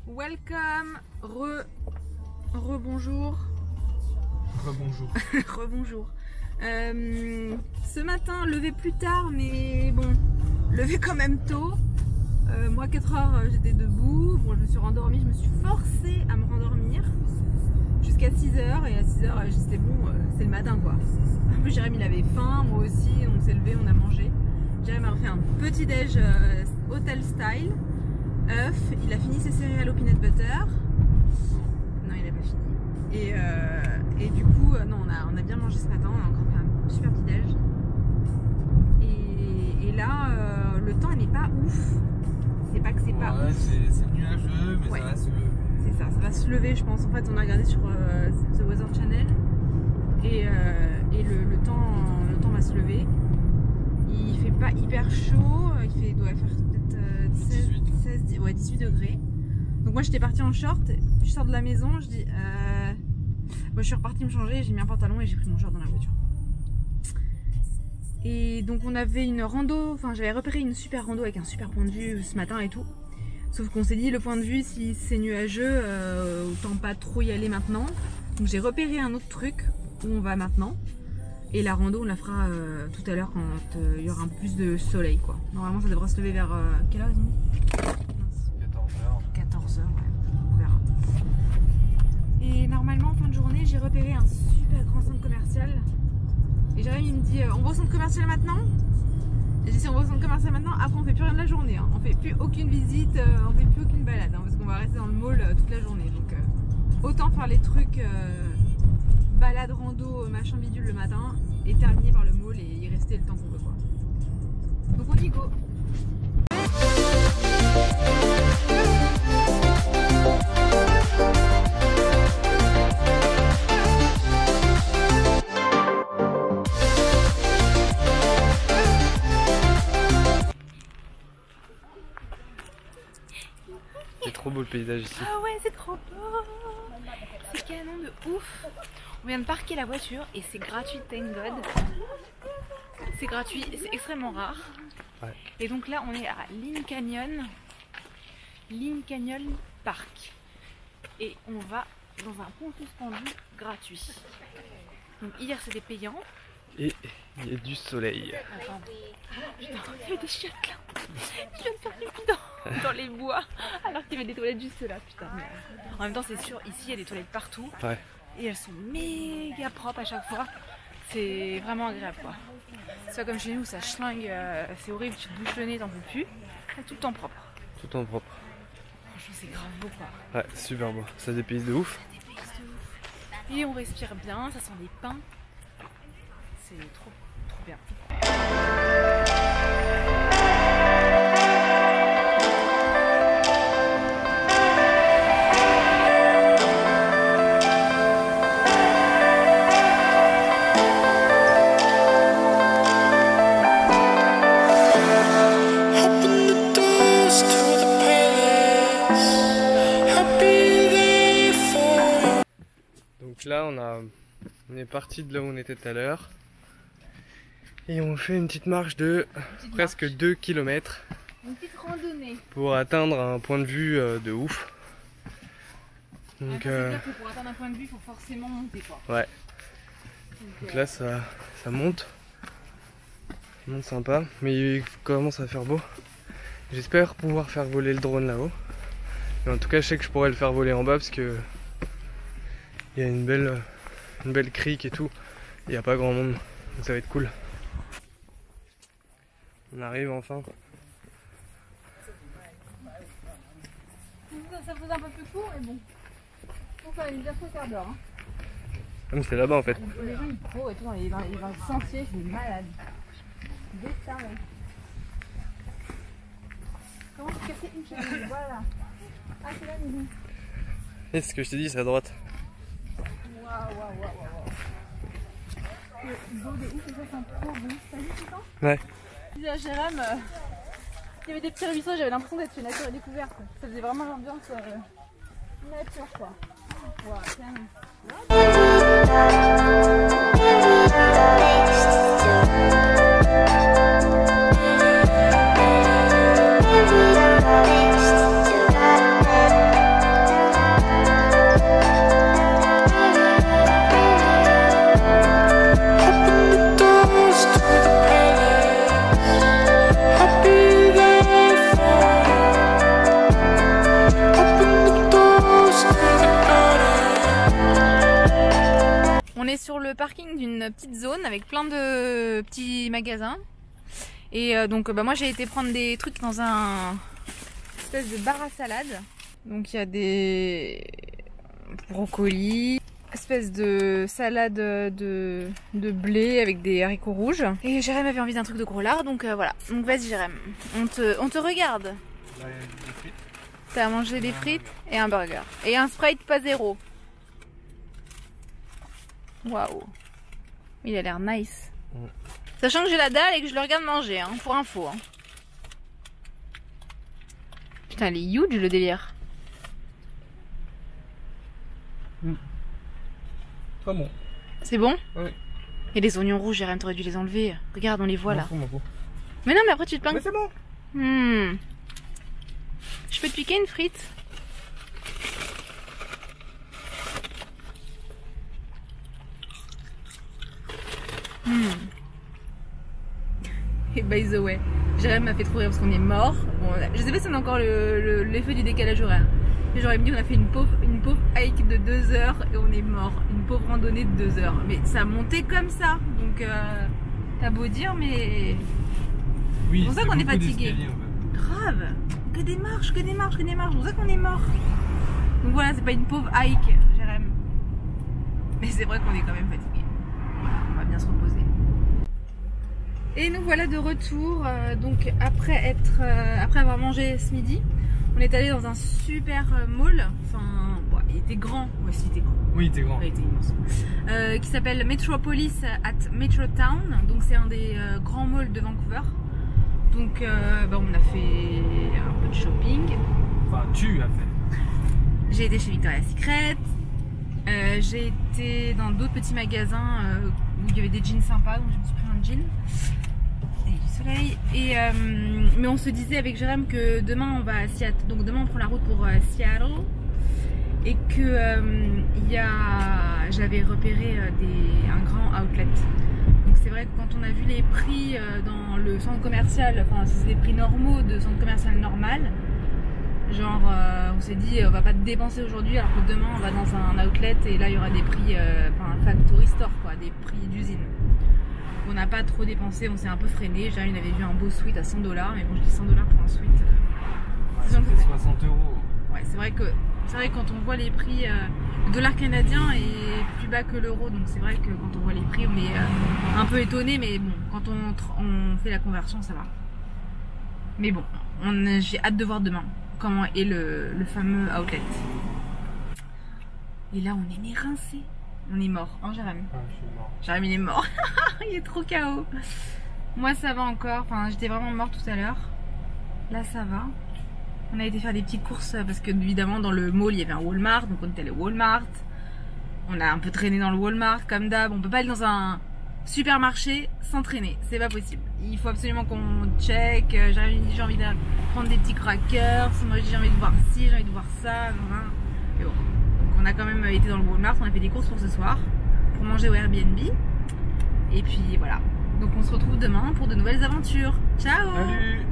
Welcome, rebonjour. Rebonjour. Rebonjour. Ce matin, levé plus tard, mais bon, levé quand même tôt. Moi, 4 heures, j'étais debout. Bon, je me suis rendormie, je me suis forcée à me rendormir jusqu'à 6 heures. Et à 6 heures, j'ai dit c'est bon, c'est le matin quoi. En plus, Jérémy il avait faim, moi aussi, on s'est levé, on a mangé. Jérémy a refait un petit déj hotel style. œuf, il a fini ses céréales au peanut butter. Non, il n'a pas fini. Et du coup, non, on a bien mangé ce matin, on a encore fait un super petit déj. Et là, le temps il n'est pas ouf. C'est pas que c'est pas ouf. C'est nuageux, mais ouais. Ça va se lever. C'est ça va se lever, je pense. En fait, on a regardé sur The Weather Channel et le temps va se lever. Il fait pas hyper chaud, il doit faire peut-être 18 degrés. Donc moi j'étais partie en short, je sors de la maison, je dis moi je suis repartie me changer, j'ai mis un pantalon et j'ai pris mon short dans la voiture. Et donc on avait une rando, enfin j'avais repéré une super rando avec un super point de vue ce matin et tout. Sauf qu'on s'est dit le point de vue, si c'est nuageux, autant pas trop y aller maintenant. Donc j'ai repéré un autre truc où on va maintenant. Et la rando on la fera tout à l'heure quand il y aura un peu plus de soleil quoi. Normalement ça devrait se lever vers quelle heure ils ont 14h, ouais, on verra. Et normalement en fin de journée j'ai repéré un super grand centre commercial. Et Jérémy me dit on va au centre commercial maintenant. Et j'ai dit si on va au centre commercial maintenant, après on fait plus rien de la journée. Hein. On fait plus aucune visite, on fait plus aucune balade. Hein, parce qu'on va rester dans le mall toute la journée. Donc autant faire les trucs balade, rando, machin bidule le matin et terminer par le mall et y rester le temps qu'on veut quoi. Donc on y go. C'est trop beau le paysage ici. Ah ouais, c'est trop beau. C'est canon de ouf. On vient de parquer la voiture et c'est gratuit, thank God. C'est gratuit et c'est extrêmement rare. Ouais. Et donc là, on est à Lynn Canyon Park. Et on va dans un pont suspendu gratuit. Donc hier c'était payant. Et il y a du soleil. Attends. Putain, il y avait des chiottes là. Je viens de faire pipi dans les bois. Alors qu'il y avait des toilettes juste là, putain. En même temps, c'est sûr, ici il y a des toilettes partout. Ouais. Et elles sont méga propres à chaque fois. C'est vraiment agréable quoi. C'est pas comme chez nous, ça schlingue, c'est horrible, tu te bouches le nez, t'en peux plus. C'est tout le temps propre. Tout le temps propre. Franchement, c'est grave beau quoi. Ouais, super beau. Ça dépayse de ouf. Et on respire bien, ça sent les pins. C'est trop bien. Donc là on est parti de là où on était tout à l'heure. Et on fait une petite marche de presque 2 km. Une petite randonnée. Pour atteindre un point de vue de ouf. Donc c'est clair que pour atteindre un point de vue, il faut forcément monter quoi. Ouais. Donc là ça monte. Ça monte sympa. Mais il commence à faire beau. J'espère pouvoir faire voler le drone là-haut. Mais en tout cas je sais que je pourrais le faire voler en bas parce que il y a une belle crique et tout. Il n'y a pas grand monde. Donc ça va être cool. On arrive enfin. Ça faisait un peu plus court, mais bon. On va aller déjà trop quart d'heure. Hein. Ah, mais c'est là-bas en fait. Les gens ils courent et tout dans les sentiers, c'est malade. Détaré. Comment se casser une chemise? Voilà. Ah, c'est là, maison. Et ce que je t'ai dit, c'est à droite. Waouh. Le beau de ouf, et ça sent trop bon. T'as vu tout ça? Ouais. Je disais à Jérém, il y avait des petits ruisseaux, j'avais l'impression d'être chez Nature et Découverte. Ça faisait vraiment l'ambiance nature quoi. Waouh, canon. On est sur le parking d'une petite zone avec plein de petits magasins. Et donc moi j'ai été prendre des trucs dans un espèce de bar à salade. Donc il y a des brocolis, espèce de salade de blé avec des haricots rouges. Et Jérém avait envie d'un truc de gros lard, donc voilà. Donc vas-y Jérém, on te regarde. T'as mangé des frites et un burger. Et un Sprite pas zéro. Waouh. Il a l'air nice. Sachant que j'ai la dalle et que je le regarde manger, hein, pour info. Hein. Putain, elle est huge le délire. Pas bon. C'est bon? Oui. Et les oignons rouges, Jérém, t'aurais dû les enlever. Regarde, on les voit là. M'en fous. Mais non, mais après tu te plains. Mais c'est bon. Je peux te piquer une frite? Et by the way, Jérém m'a fait trop rire parce qu'on est mort. Bon, je sais pas si on a encore l'effet du décalage horaire. Mais j'aurais dit qu'on a fait une pauvre hike de 2 heures et on est mort. Une pauvre randonnée de 2 heures. Mais ça a monté comme ça. Donc t'as beau dire, mais Oui, c'est pour ça qu'on est fatigué. En fait. Grave. Que des marches, que des marches, que des marches. C'est pour ça qu'on est mort. Donc voilà, c'est pas une pauvre hike, Jérém. Mais c'est vrai qu'on est quand même fatigué. Voilà, on va bien se reposer. Et nous voilà de retour. Donc après avoir mangé ce midi, on est allé dans un super mall. Enfin, bon, il était grand. Ouais, si, il était grand. Oui, il était grand. Ouais, il était immense. Qui s'appelle Metropolis at Metrotown. Donc c'est un des grands malls de Vancouver. Donc on a fait un peu de shopping. Enfin, tu as fait. J'ai été chez Victoria's Secret. J'ai été dans d'autres petits magasins où il y avait des jeans sympas, donc je me suis pris un jean. Et du soleil. Mais on se disait avec Jérém que demain on va à Seattle. Donc demain on prend la route pour Seattle. Et que j'avais repéré un grand outlet. Donc c'est vrai que quand on a vu les prix dans le centre commercial, enfin c'est des prix normaux de centre commercial normal. Genre on s'est dit on va pas dépenser aujourd'hui alors que demain on va dans un outlet et là il y aura des prix, enfin factory store quoi, des prix d'usine. On n'a pas trop dépensé, on s'est un peu freiné. J'ai avait vu un beau sweat à 100$, mais bon je dis 100$ pour un sweat. C'est 60€. Ouais c'est vrai que quand on voit les prix, le dollar canadien est plus bas que l'euro, donc c'est vrai que quand on voit les prix on est un peu étonné, mais bon quand on fait la conversion ça va. Mais bon, j'ai hâte de voir demain comment est le fameux outlet. Et là on est rincé. On est mort, hein Jérém? Ah, je suis mort. Jérém il est mort. Il est trop KO. Moi ça va encore, enfin j'étais vraiment mort tout à l'heure. Là ça va. On a été faire des petites courses parce que évidemment dans le mall il y avait un Walmart, donc on était allé au Walmart. On a un peu traîné dans le Walmart comme d'hab. On peut pas aller dans un supermarché sans traîner, c'est pas possible. Il faut absolument qu'on check. J'ai envie de prendre des petits crackers. Moi j'ai envie de voir ci, j'ai envie de voir ça. Et bon. Donc on a quand même été dans le Walmart. On a fait des courses pour ce soir pour manger au Airbnb. Et puis voilà. Donc on se retrouve demain pour de nouvelles aventures. Ciao. Salut.